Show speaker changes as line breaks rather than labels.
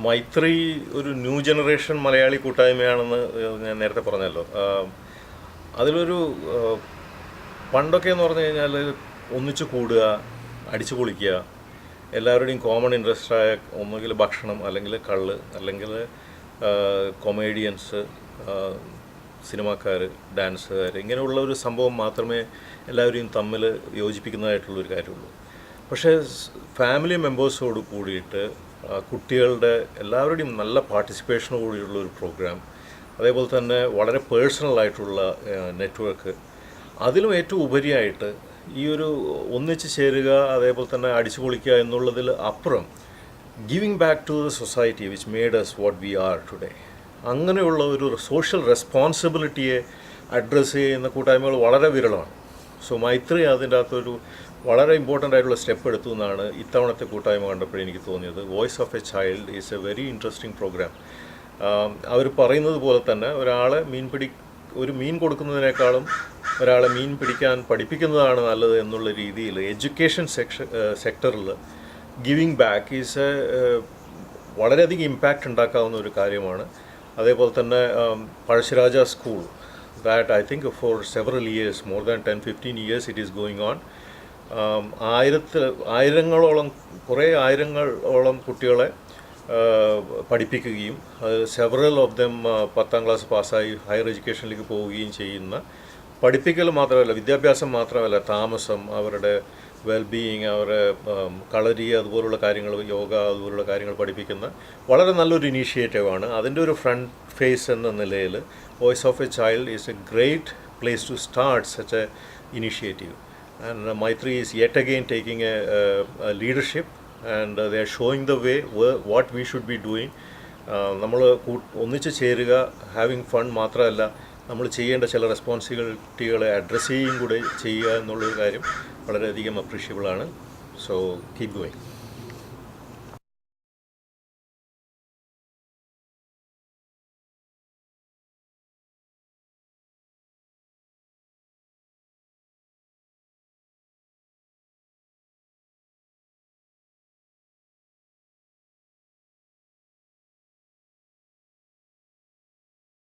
മൈത്രി ഒരു new generation Malayali കൂട്ടായ്മയാണെന്ന് ഞാൻ നേരത്തെ പറഞ്ഞല്ലോ. അതിലൊരു പണ്ടൊക്കെ എന്ന് പറഞ്ഞു കഴിഞ്ഞാൽ ഒന്നിച്ച് കൂടുക, അടിച്ചു പൊളിക്കുക, എല്ലാവരുടെയും കോമൺ ഇൻട്രസ്റ്റായ ഒന്നുകിൽ ഭക്ഷണം, അല്ലെങ്കിൽ കള്ള്, അല്ലെങ്കിൽ കൊമേഡിയൻസ്, സിനിമാക്കാർ, ഡാൻസുകാർ, ഇങ്ങനെയുള്ള ഒരു സംഭവം മാത്രമേ എല്ലാവരെയും തമ്മിൽ യോജിപ്പിക്കുന്നതായിട്ടുള്ളൊരു കാര്യമുള്ളൂ. പക്ഷേ ഫാമിലി മെമ്പേഴ്സോട് കൂടിയിട്ട് കുട്ടികളുടെ എല്ലാവരുടെയും നല്ല പാർട്ടിസിപ്പേഷനോട് കൂടിയുള്ള ഒരു പ്രോഗ്രാം, അതേപോലെ തന്നെ വളരെ പേഴ്സണലായിട്ടുള്ള നെറ്റ്വർക്ക്, അതിലും ഏറ്റവും ഉപരിയായിട്ട് ഈ ഒരു ഒന്നിച്ച് ചേരുക, അതേപോലെ തന്നെ അടിച്ചു പൊളിക്കുക എന്നുള്ളതിൽ അപ്പുറം giving back to the society which made us what we are today, അങ്ങനെയുള്ള ഒരു സോഷ്യൽ റെസ്പോൺസിബിലിറ്റിയെ അഡ്രസ്സ് ചെയ്യുന്ന കൂട്ടായ്മകൾ വളരെ വിരളമാണ്. സോ മൈത്രി അതിൻ്റെ അകത്തൊരു വളരെ ഇമ്പോർട്ടൻ്റ് ആയിട്ടുള്ള സ്റ്റെപ്പ് എടുത്തു എന്നാണ് ഇത്തവണത്തെ കൂട്ടായ്മ കണ്ടപ്പോൾ എനിക്ക് തോന്നിയത്. Voice of a child is a very interesting programme. അവർ പറയുന്നത് പോലെ തന്നെ ഒരു മീൻ കൊടുക്കുന്നതിനേക്കാളും ഒരാളെ മീൻ പിടിക്കാൻ പഠിപ്പിക്കുന്നതാണ് നല്ലത് എന്നുള്ള രീതിയിൽ എഡ്യൂക്കേഷൻ സെക്ടറിൽ ഗിവിങ് ബാക്ക് ഈസ് വളരെയധികം ഇമ്പാക്റ്റ് ഉണ്ടാക്കാവുന്ന ഒരു കാര്യമാണ്. അതേപോലെ തന്നെ Pazhassiraja school, that I think for several years, more than 10-15 years it is going on. ആയിരങ്ങളോളം കുട്ടികളെ പഠിപ്പിക്കുകയും സെവറൽ ഓഫ് ദം 10ാം ക്ലാസ് പാസ്സായി ഹയർ എഡ്യൂക്കേഷനിലേക്ക് പോവുകയും ചെയ്യുന്ന, പഠിപ്പിക്കൽ മാത്രമല്ല, വിദ്യാഭ്യാസം മാത്രമല്ല, താമസം, അവരുടെ വെൽബീയിങ്, അവരുടെ കളരി, അതുപോലുള്ള കാര്യങ്ങൾ, യോഗ, അതുപോലുള്ള കാര്യങ്ങൾ പഠിപ്പിക്കുന്ന വളരെ നല്ലൊരു ഇനീഷ്യേറ്റീവാണ്. അതിൻ്റെ ഒരു ഫ്രണ്ട് ഫേസ് എന്ന നിലയിൽ voice of a child is a great place to start such a initiative. And Maithri is yet again taking a leadership and they are showing the way what we should be doing. നമ്മൾ ഒന്നിച്ച് ചേരുക, having fun മാത്രമല്ല, നമ്മൾ ചെയ്യേണ്ട ചില റെസ്പോൺസിബിലിറ്റികളെ address ചെയ്യുകയും കൂടെ ചെയ്യുക എന്നുള്ളൊരു കാര്യം വളരെയധികം അപ്രീഷ്യബിളാണ്. So keep going.